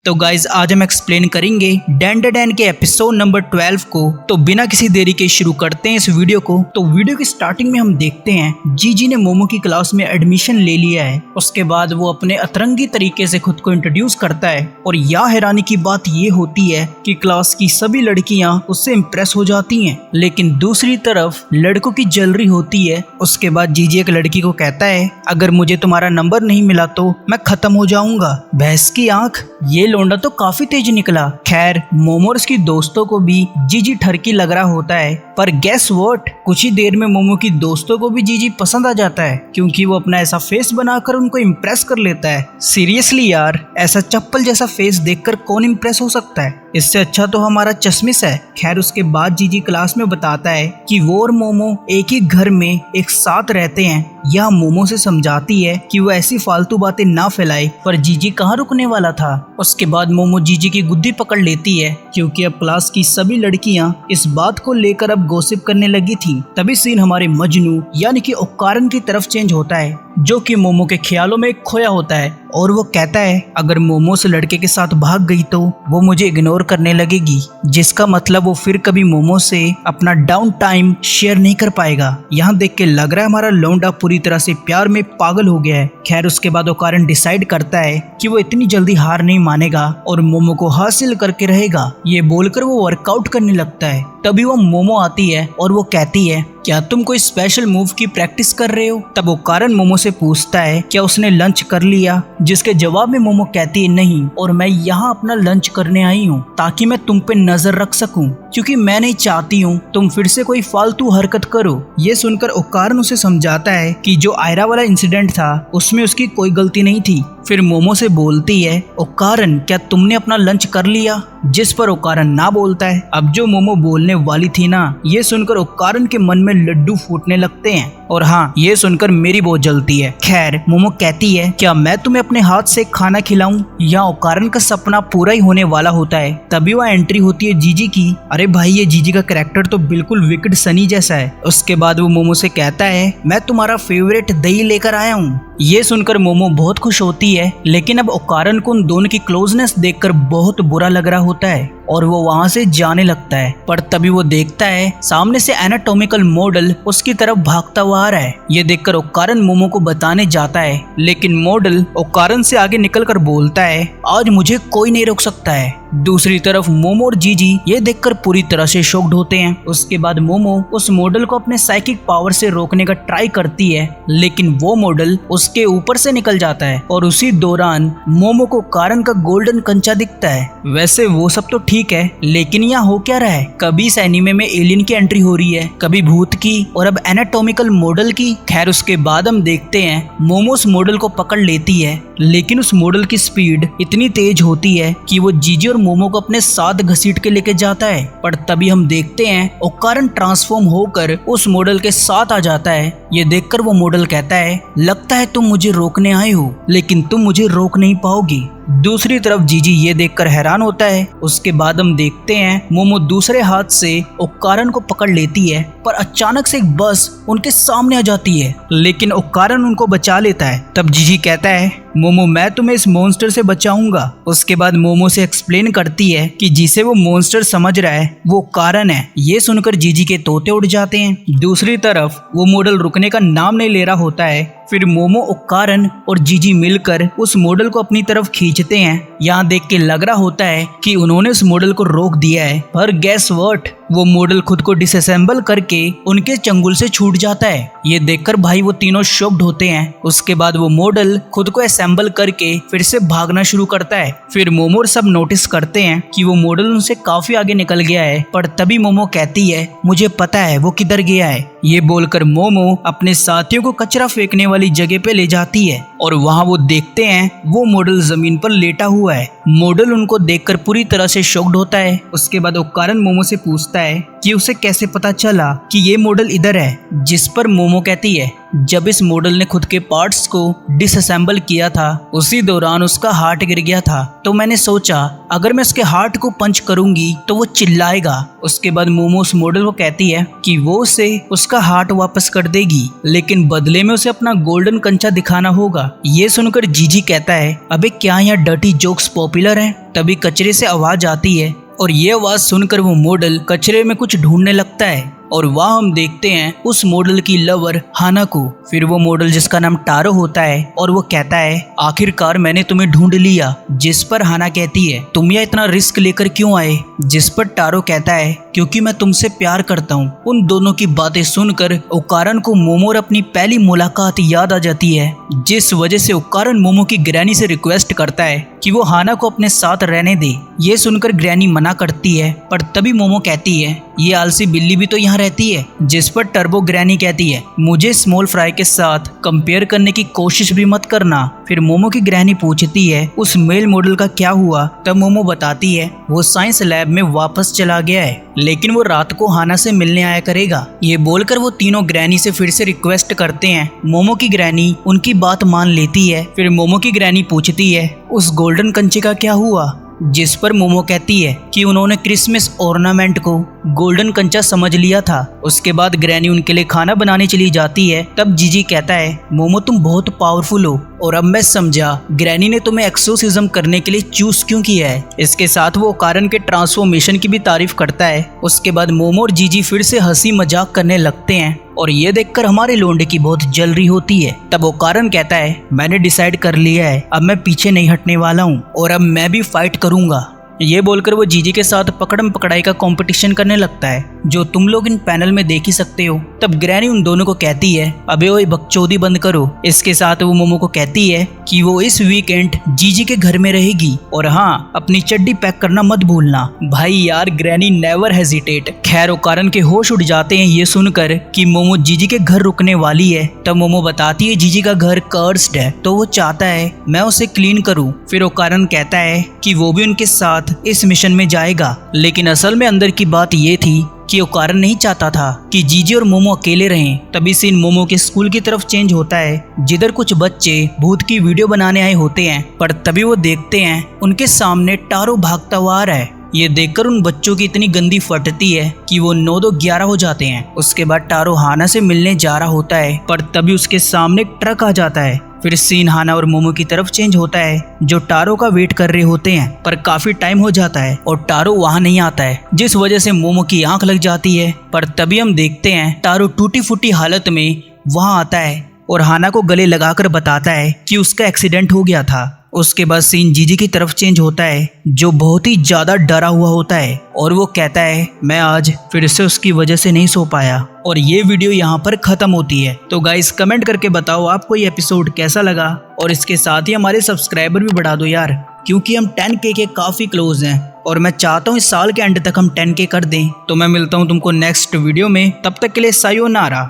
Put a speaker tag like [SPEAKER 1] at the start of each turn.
[SPEAKER 1] तो गाइज आज हम एक्सप्लेन करेंगे डैन डे डैन के एपिसोड नंबर 12 को। तो बिना किसी देरी के शुरू करते हैं इस वीडियो को। तो वीडियो की स्टार्टिंग में हम देखते हैं जीजी ने मोमो की क्लास में एडमिशन ले लिया है। उसके बाद वो अपने अतरंगी तरीके से खुद को इंट्रोड्यूस करता है और यह हैरानी की बात ये होती है कि क्लास की सभी लड़कियां उससे इम्प्रेस हो जाती हैं, लेकिन दूसरी तरफ लड़कों की जलरी होती है। उसके बाद जीजी एक लड़की को कहता है अगर मुझे तुम्हारा नंबर नहीं मिला तो मैं खत्म हो जाऊंगा। भैंस की आंख, ये लोंडा तो काफी तेज निकला। खैर मोमो और उसकी दोस्तों को भी जीजी ठरकी लग रहा होता है, पर गेस व्हाट, कुछ ही देर में मोमो की दोस्तों को भी जीजी पसंद आ जाता है क्योंकि वो अपना ऐसा फेस बनाकर उनको इम्प्रेस कर लेता है। सीरियसली यार, ऐसा चप्पल जैसा फेस देखकर कौन इम्प्रेस हो सकता है? इससे अच्छा तो हमारा चश्मिश है। खैर उसके बाद जीजी क्लास में बताता है कि वो और मोमो एक ही घर में एक साथ रहते हैं। यह मोमो से समझाती है कि वो ऐसी फालतू बातें ना फैलाए, पर जीजी कहाँ रुकने वाला था। उसके बाद मोमो जीजी की गुद्दी पकड़ लेती है क्योंकि अब क्लास की सभी लड़कियां इस बात को लेकर अब गॉसिप करने लगी थी। तभी सीन हमारे मजनू यानी कि ओकारण की तरफ चेंज होता है, जो कि मोमो के ख्यालों में खोया होता है और वो कहता है अगर मोमो से लड़के के साथ भाग गई तो वो मुझे इग्नोर करने लगेगी, जिसका मतलब वो फिर कभी मोमो से अपना डाउन टाइम शेयर नहीं कर पाएगा। यहाँ देख के लग रहा है हमारा लौंडा पूरी तरह से प्यार में पागल हो गया है। खैर उसके बाद ओकारण डिसाइड करता है कि वो इतनी जल्दी हार नहीं मानेगा और मोमो को हासिल करके रहेगा। ये बोलकर वो वर्कआउट करने लगता है। तभी वो मोमो आती है और वो कहती है क्या तुम कोई स्पेशल मूव की प्रैक्टिस कर रहे हो? तब ओकारण मोमो से पूछता है क्या उसने लंच कर लिया, जिसके जवाब में मोमो कहती है नहीं, और मैं यहाँ अपना लंच करने आई हूँ ताकि मैं तुम पे नजर रख सकूं, क्योंकि मैं नहीं चाहती हूँ तुम फिर से कोई फालतू हरकत करो। ये सुनकर ओकारण उसे समझाता है कि जो आयरा वाला इंसिडेंट था उसमें उसकी कोई गलती नहीं थी। फिर मोमो से बोलती है ओकारण क्या तुमने अपना लंच कर लिया, जिस पर ओकारण ना बोलता है। अब जो मोमो बोलने वाली थी ना, ये सुनकर ओकारण के मन में लड्डू फूटने लगते हैं और हाँ, ये सुनकर मेरी बहुत जलती है। खैर मोमो कहती है क्या मैं तुम्हें अपने हाथ से खाना खिलाऊं? यहाँ ओकारण का सपना पूरा ही होने वाला होता है। तभी वह एंट्री होती है जीजी की। अरे भाई, ये जीजी का कैरेक्टर तो बिल्कुल विकेड सनी जैसा है। उसके बाद वो मोमो से कहता है मैं तुम्हारा फेवरेट दही लेकर आया हूँ। ये सुनकर मोमो बहुत खुश होती है, लेकिन अब ओकारण को उन दोनों की क्लोजनेस देखकर बहुत बुरा लग रहा होता है और वो वहाँ से जाने लगता है। पर तभी वो देखता है सामने से एनाटॉमिकल मॉडल उसकी तरफ भागता हुआ आ रहा है। ये देखकर ओकारण मोमो को बताने जाता है, लेकिन मॉडल ओकारण से आगे निकलकर बोलता है आज मुझे कोई नहीं रोक सकता है। दूसरी तरफ मोमो और जीजी ये देखकर पूरी तरह से शॉक्ड होते हैं। उसके बाद मोमो उस मॉडल को अपने साइकिक पावर से रोकने का ट्राई करती है, लेकिन वो मॉडल उसके ऊपर से निकल जाता है और उसी दौरान मोमो को ओकारण का गोल्डन कंचा दिखता है। वैसे वो सब तो ठीक है, लेकिन यहाँ हो क्या रहा है? कभी इस एनीमे में एलियन की एंट्री हो रही है, कभी भूत की और अब एनाटॉमिकल मॉडल की। खैर उसके बाद हम देखते हैं मोमो उस मॉडल को पकड़ लेती है, लेकिन उस मॉडल की स्पीड इतनी तेज होती है कि वो जीजी और मोमो को अपने साथ घसीट के लेके जाता है। पर तभी हम देखते हैं ओकारण ट्रांसफॉर्म होकर उस मॉडल के साथ आ जाता है। ये देखकर वो मॉडल कहता है लगता है तुम मुझे रोकने आए हो, लेकिन तुम मुझे रोक नहीं पाओगी। दूसरी तरफ जीजी ये देखकर हैरान होता है। उसके बाद हम देखते हैं मोमो दूसरे हाथ से ओकारण को पकड़ लेती है, पर अचानक से एक बस उनके सामने आ जाती है, लेकिन ओकारण उनको बचा लेता है। तब जीजी कहता है मोमो मैं तुम्हें इस मॉन्स्टर से बचाऊंगा। उसके बाद मोमो से एक्सप्लेन करती है कि जिसे वो मॉन्स्टर समझ रहा है वो ओकारण है। ये सुनकर जीजी के तोते उड़ जाते हैं। दूसरी तरफ वो मॉडल रुकने का नाम नहीं ले रहा होता है। फिर मोमो, ओकारण और जीजी मिलकर उस मॉडल को अपनी तरफ खींचते हैं। यहाँ देख के लग रहा होता है कि उन्होंने उस मॉडल को रोक दिया है, पर गेस व्हाट, वो मॉडल खुद को डिसअसेंबल करके उनके चंगुल से छूट जाता है। ये देखकर भाई वो तीनों शॉक्ड होते हैं। उसके बाद वो मॉडल खुद को असेंबल करके फिर से भागना शुरू करता है। फिर मोमो सब नोटिस करते हैं कि वो मॉडल उनसे काफी आगे निकल गया है, पर तभी मोमो कहती है मुझे पता है वो किधर गया है। ये बोलकर मोमो अपने साथियों को कचरा फेंकने वाली जगह पे ले जाती है और वहाँ वो देखते हैं वो मॉडल जमीन पर लेटा हुआ है। मॉडल उनको देखकर पूरी तरह से शॉक्ड होता है। उसके बाद ओकारण मोमो से पूछता है कि उसे कैसे पता चला कि ये मॉडल इधर है, जिस पर मोमो कहती है जब इस मॉडल ने खुद के पार्ट्स को डिसअसेंबल किया था उसी दौरान उसका हार्ट गिर गया था। तो मैंने सोचा अगर मैं उसके हार्ट को पंच करूंगी तो वो चिल्लाएगा। उसके बाद मोमो उस मॉडल को कहती है कि वो उसे उसका हार्ट वापस कर देगी, लेकिन बदले में उसे अपना गोल्डन कंचा दिखाना होगा। ये सुनकर जीजी कहता है अबे क्या यहाँ डर्टी जोक्स पॉपुलर हैं? तभी कचरे से आवाज आती है और ये आवाज सुनकर वो मॉडल कचरे में कुछ ढूंढने लगता है और वहाँ हम देखते हैं उस मॉडल की लवर हाना को। फिर वो मॉडल जिसका नाम टारो होता है और वो कहता है आखिरकार मैंने तुम्हें ढूंढ लिया। जिस पर हाना कहती है तुम यह इतना रिस्क लेकर क्यों आए? जिस पर टारो कहता है क्योंकि मैं तुमसे प्यार करता हूँ। उन दोनों की बातें सुनकर ओकारन को मोमो और अपनी पहली मुलाकात याद आ जाती है, जिस वजह से ओकारन मोमो की ग्रैनी से रिक्वेस्ट करता है कि वो हाना को अपने साथ रहने दे। ये सुनकर ग्रैनी मना करती है, पर तभी मोमो कहती है ये आलसी बिल्ली भी तो यहाँ रहती है। जिस पर टर्बो ग्रैनी कहती है मुझे स्मॉल फ्राई के साथ कंपेयर करने की कोशिश भी मत करना। फिर मोमो की ग्रैनी पूछती है उस मेल मॉडल का क्या हुआ? तब मोमो बताती है वो साइंस लैब में वापस चला गया है, लेकिन वो रात को हाना से मिलने आया करेगा। ये बोलकर वो तीनों ग्रैनी से फिर से रिक्वेस्ट करते हैं। मोमो की ग्रैनी उनकी बात मान लेती है। फिर मोमो की ग्रैनी पूछती है उस गोल्डन कंचे का क्या हुआ? जिस पर मोमो कहती है कि उन्होंने क्रिसमस ऑर्नामेंट को गोल्डन कंचा समझ लिया था। उसके बाद ग्रैनी उनके लिए खाना बनाने चली जाती है। तब जीजी कहता है मोमो तुम बहुत पावरफुल हो और अब मैं समझा ग्रैनी ने तुम्हें एक्सोसिज्म करने के लिए चूज क्यों किया है। इसके साथ वो ओकारन के ट्रांसफॉर्मेशन की भी तारीफ करता है। उसके बाद मोमो और जीजी फिर से हंसी मजाक करने लगते हैं और ये देखकर हमारे लोंडे की बहुत जल रही होती है। तब ओकारन कहता है मैंने डिसाइड कर लिया है, अब मैं पीछे नहीं हटने वाला हूँ और अब मैं भी फाइट करूंगा। ये बोलकर वो जीजी के साथ पकड़म पकड़ाई का कंपटीशन करने लगता है, जो तुम लोग इन पैनल में देख ही सकते हो। तब ग्रैनी उन दोनों को कहती है अबे ओए बकचोदी बंद करो। इसके साथ वो मोमो को कहती है कि वो इस वीकेंड जीजी के घर में रहेगी और हाँ अपनी चड्डी पैक करना मत भूलना। भाई यार ग्रैनी नेवर हेजिटेट। खैर ओकारन के होश उड़ जाते हैं ये सुनकर कि मोमो जीजी के घर रुकने वाली है। तब मोमो बताती है जीजी का घर कर्स्ड है, तो वो चाहता है मैं उसे क्लीन करूँ। फिर ओकारन कहता है कि वो भी उनके साथ इस मिशन में जाएगा, लेकिन असल में अंदर की बात ये थी कि ओकारन नहीं चाहता था कि जीजी और मोमो अकेले रहें। तभी सीन मोमो के स्कूल की तरफ चेंज होता है, जिधर कुछ बच्चे भूत की वीडियो बनाने आए होते हैं। पर तभी वो देखते हैं उनके सामने टारो भागता हुआ आ रहा है। ये देखकर उन बच्चों की इतनी गंदी फटती है कि वो 9-2-11 हो जाते हैं। उसके बाद टारो हाना से मिलने जा रहा होता है, पर तभी उसके सामने एक ट्रक आ जाता है। फिर सीन हाना और मोमो की तरफ चेंज होता है, जो टारो का वेट कर रहे होते हैं। पर काफी टाइम हो जाता है और टारो वहां नहीं आता है, जिस वजह से मोमो की आंख लग जाती है। पर तभी हम देखते हैं टारो टूटी फूटी हालत में वहां आता है और हाना को गले लगाकर बताता है कि उसका एक्सीडेंट हो गया था। उसके बाद सीन जीजी की तरफ चेंज होता है, जो बहुत ही ज्यादा डरा हुआ होता है और वो कहता है मैं आज फिर से उसकी वजह से नहीं सो पाया। और ये वीडियो यहाँ पर खत्म होती है। तो गाइस कमेंट करके बताओ आपको ये एपिसोड कैसा लगा और इसके साथ ही हमारे सब्सक्राइबर भी बढ़ा दो यार, क्योंकि हम 10K के काफी क्लोज हैं और मैं चाहता हूँ इस साल के एंड तक हम 10K कर दें। तो मैं मिलता हूँ तुमको नेक्स्ट वीडियो में, तब तक के लिए सायोनारा।